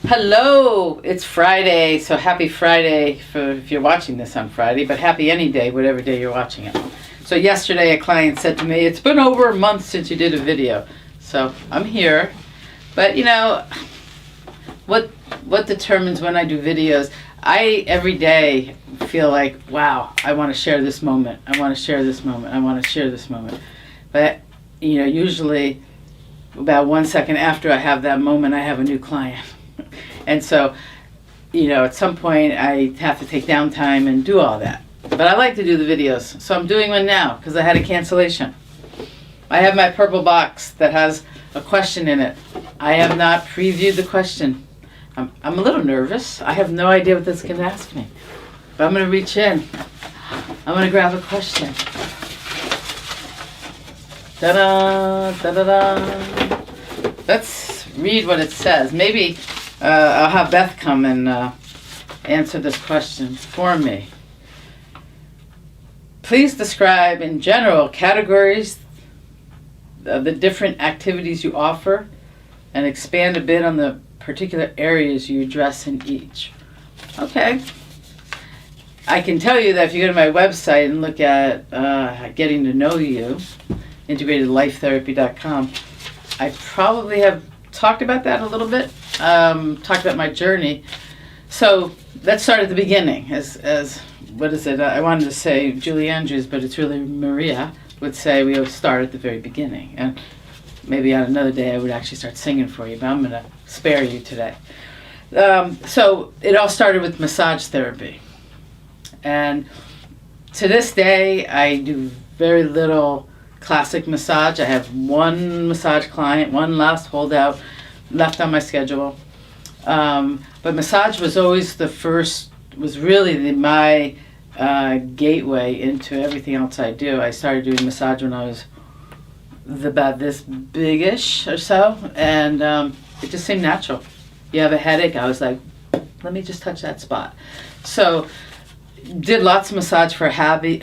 Hello, it's Friday, so happy Friday for if you're watching this on Friday, but happy any day, whatever day you're watching it. So yesterday a client said to me, it's been over a month since you did a video. So I'm here, but what determines when I do videos? I every day feel like, wow, I want to share this moment. I want to share this moment. I want to share this moment. But usually about 1 second after I have that moment, I have a new client. And so, at some point I have to take downtime and do all that. But I like to do the videos, so I'm doing one now because I had a cancellation. I have my purple box that has a question in it. I have not previewed the question. I'm a little nervous. I have no idea what this can ask me. But I'm going to reach in. I'm going to grab a question. Ta-da! Ta-da-da! Let's read what it says. Maybe I'll have Beth come and answer this question for me. Please describe in general categories of the different activities you offer and expand a bit on the particular areas you address in each. Okay. I can tell you that if you go to my website and look at Getting to Know You, integratedlifetherapy.com, I probably have talked about that a little bit, talked about my journey. So let's start at the beginning. As what is it? I wanted to say Julie Andrews, but it's really Maria would say we always start at the very beginning. And maybe on another day I would actually start singing for you, but I'm going to spare you today. So it all started with massage therapy. And to this day, I do very little classic massage. I have one massage client, one last holdout left on my schedule. But massage was always was really my gateway into everything else I do. I started doing massage when I was about this big-ish or so, and it just seemed natural. You have a headache, I was like, let me just touch that spot. So did lots of massage for a hobby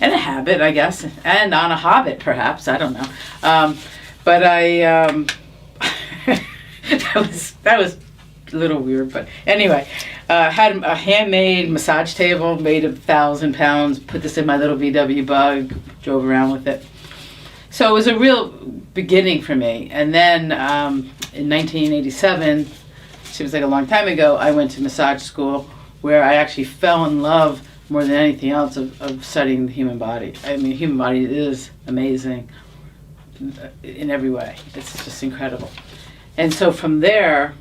and a habit, I guess, and on a hobbit perhaps, I don't know. But I that was a little weird, but anyway, had a handmade massage table made of 1,000 pounds, put this in my little VW Bug, drove around with it. So it was a real beginning for me. And then in 1987, seems like a long time ago, I went to massage school where I actually fell in love more than anything else of studying the human body. I mean, the human body is amazing in every way. It's just incredible. And so from there,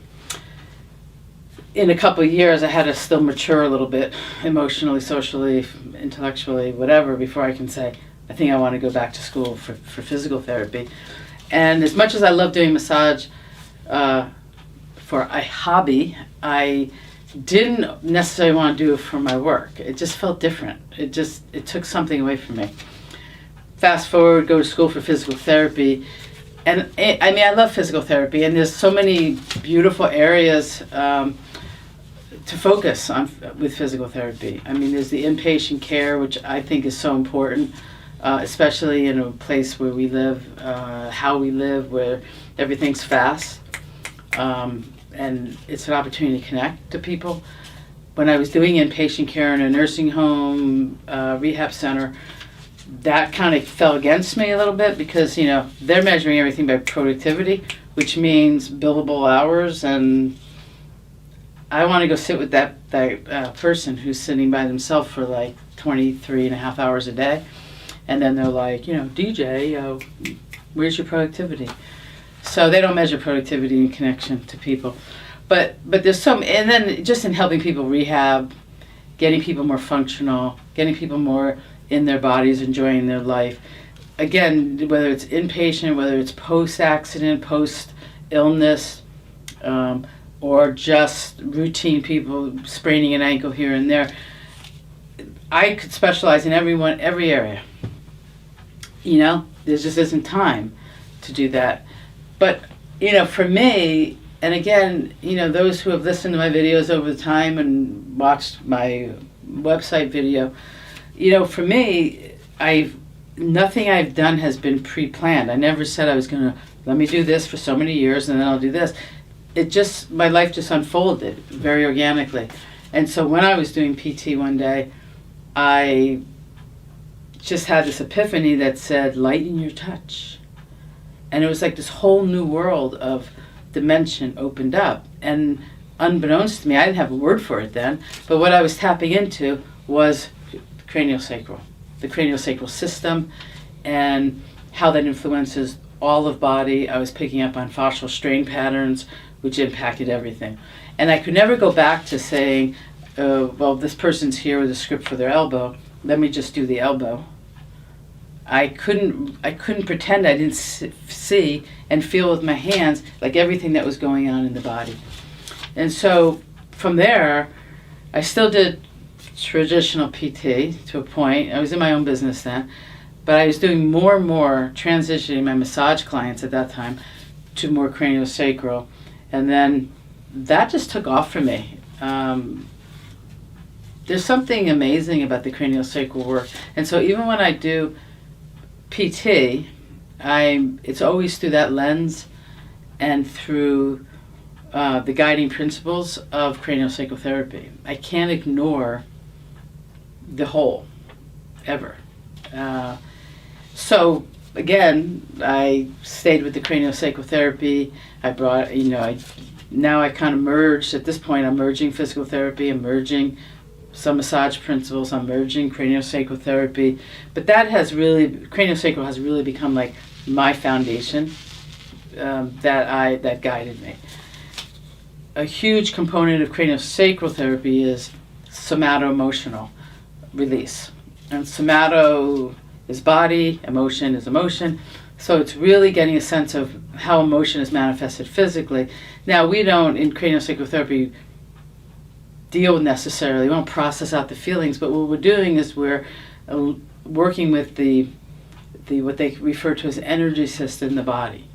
in a couple of years, I had to still mature a little bit, emotionally, socially, intellectually, whatever, before I can say, I think I want to go back to school for physical therapy. And as much as I love doing massage for a hobby, I didn't necessarily want to do it for my work. It just felt different. It took something away from me. Fast forward, go to school for physical therapy. And I love physical therapy, and there's so many beautiful areas to focus on with physical therapy. I mean, there's the inpatient care, which I think is so important, especially in a place where we live, how we live, where everything's fast. And it's an opportunity to connect to people. When I was doing inpatient care in a nursing home, rehab center, that kind of fell against me a little bit because, they're measuring everything by productivity, which means billable hours, and I want to go sit with that person who's sitting by themselves for like 23 and a half hours a day, and then they're like, DJ, where's your productivity? So they don't measure productivity in connection to people. But there's some, and then just in helping people rehab, getting people more functional, getting people more in their bodies, enjoying their life. Again, whether it's inpatient, whether it's post-accident, post-illness, or just routine people spraining an ankle here and there, I could specialize in every area. There just isn't time to do that. But, for me, and again, those who have listened to my videos over the time and watched my website video, for me, nothing I've done has been pre-planned. I never said I was going to let me do this for so many years and then I'll do this. My life just unfolded very organically. And so when I was doing PT one day, I just had this epiphany that said, lighten your touch. And it was like this whole new world of dimension opened up. And unbeknownst to me, I didn't have a word for it then, but what I was tapping into was craniosacral, the craniosacral system, and how that influences all of body. I was picking up on fascial strain patterns, which impacted everything. And I could never go back to saying, well, this person's here with a script for their elbow, let me just do the elbow. I couldn't pretend I didn't see and feel with my hands like everything that was going on in the body. And so from there, I still did traditional PT to a point. I was in my own business then, but I was doing more and more transitioning my massage clients at that time to more craniosacral. And then that just took off for me. There's something amazing about the craniosacral work. And so even when I do PT, it's always through that lens and through the guiding principles of craniosacral therapy. I can't ignore the whole, ever. So again, I stayed with the craniosacral therapy. Now I kind of merged. At this point, I'm merging physical therapy, I'm merging some massage principles, I'm merging craniosacral therapy. But craniosacral has really become like my foundation that guided me. A huge component of craniosacral therapy is somato-emotional release. And somato is body, emotion is emotion. So it's really getting a sense of how emotion is manifested physically. Now, we don't, in craniosacral therapy, we won't process out the feelings, but what we're doing is we're working with the what they refer to as energy system in the body,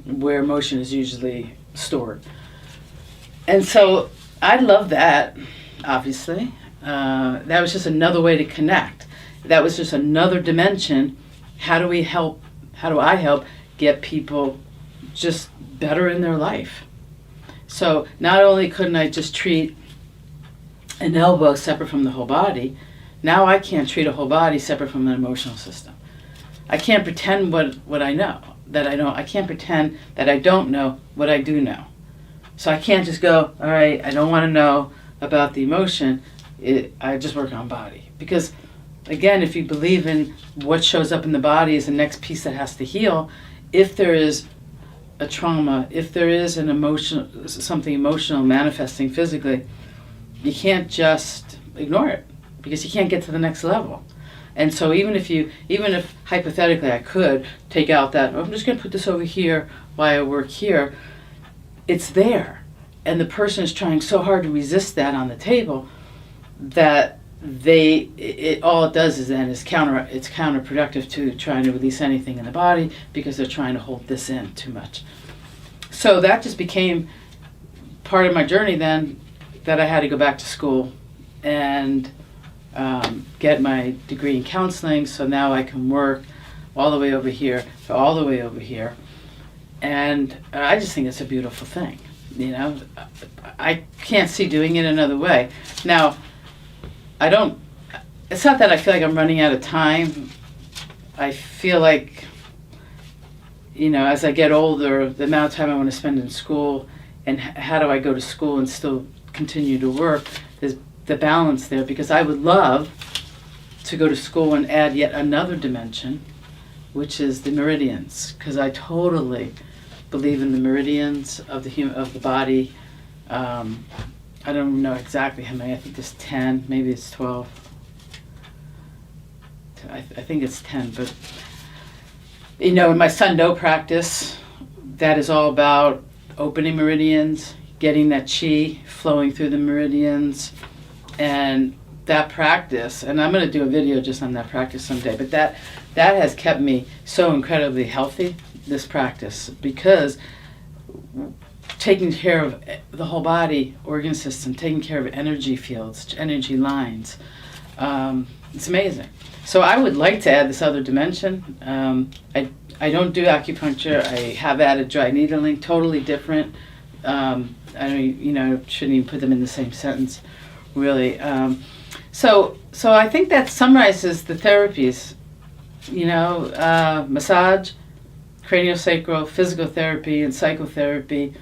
where emotion is usually stored. And so I love that, obviously. That was just another way to connect. That was just another dimension. How do I help get people just better in their life? So not only couldn't I just treat an elbow separate from the whole body, now I can't treat a whole body separate from an emotional system. I can't pretend what I know, that I don't. I can't pretend that I don't know what I do know. So I can't just go, all right, I don't want to know about the emotion, I just work on body. Because again, if you believe in what shows up in the body is the next piece that has to heal, if there is a trauma, if there is something emotional manifesting physically, you can't just ignore it because you can't get to the next level. And so even if hypothetically I could take out that, I'm just going to put this over here while I work here, it's there. And the person is trying so hard to resist that on the table that all it does is then it's counterproductive to trying to release anything in the body because they're trying to hold this in too much. So that just became part of my journey then, that I had to go back to school and get my degree in counseling, so now I can work all the way over here to all the way over here. And I just think it's a beautiful thing. I can't see doing it another way. Now, it's not that I feel like I'm running out of time. I feel like, as I get older, the amount of time I want to spend in school and how do I go to school and still continue to work, there's the balance there, because I would love to go to school and add yet another dimension, which is the meridians, because I totally believe in the meridians of the body. I don't know exactly how many. I think there's 10, maybe it's 12. I think it's 10, but in my Sun Do practice, that is all about opening meridians, getting that chi flowing through the meridians, and that practice, and I'm going to do a video just on that practice someday, but that has kept me so incredibly healthy, this practice, because taking care of the whole body organ system, taking care of energy fields, energy lines, It's amazing. So I would like to add this other dimension. I don't do acupuncture. I have added dry needling, totally different. I don't, shouldn't even put them in the same sentence, really. So I think that summarizes the therapies. Massage, craniosacral, physical therapy, and psychotherapy.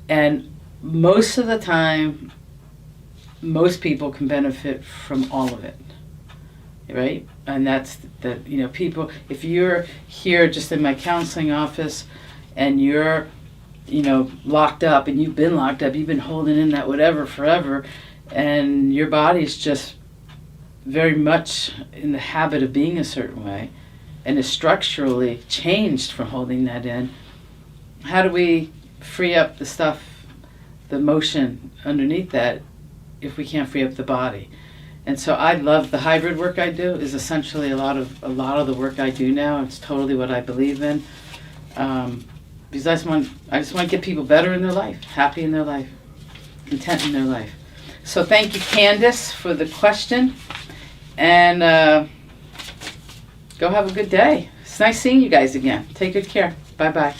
And most of the time, most people can benefit from all of it, right? And that's people, if you're here just in my counseling office and you're, locked up, and you've been locked up, you've been holding in that whatever forever, and your body's just very much in the habit of being a certain way and is structurally changed from holding that in, how do we free up the stuff, the motion underneath that, if we can't free up the body? And so I love the hybrid work I do. Is essentially a lot of the work I do now. It's totally what I believe in, because I just want to get people better in their life, happy in their life, content in their life. So thank you, Candace, for the question, and go have a good day. It's nice seeing you guys again. Take good care. Bye bye.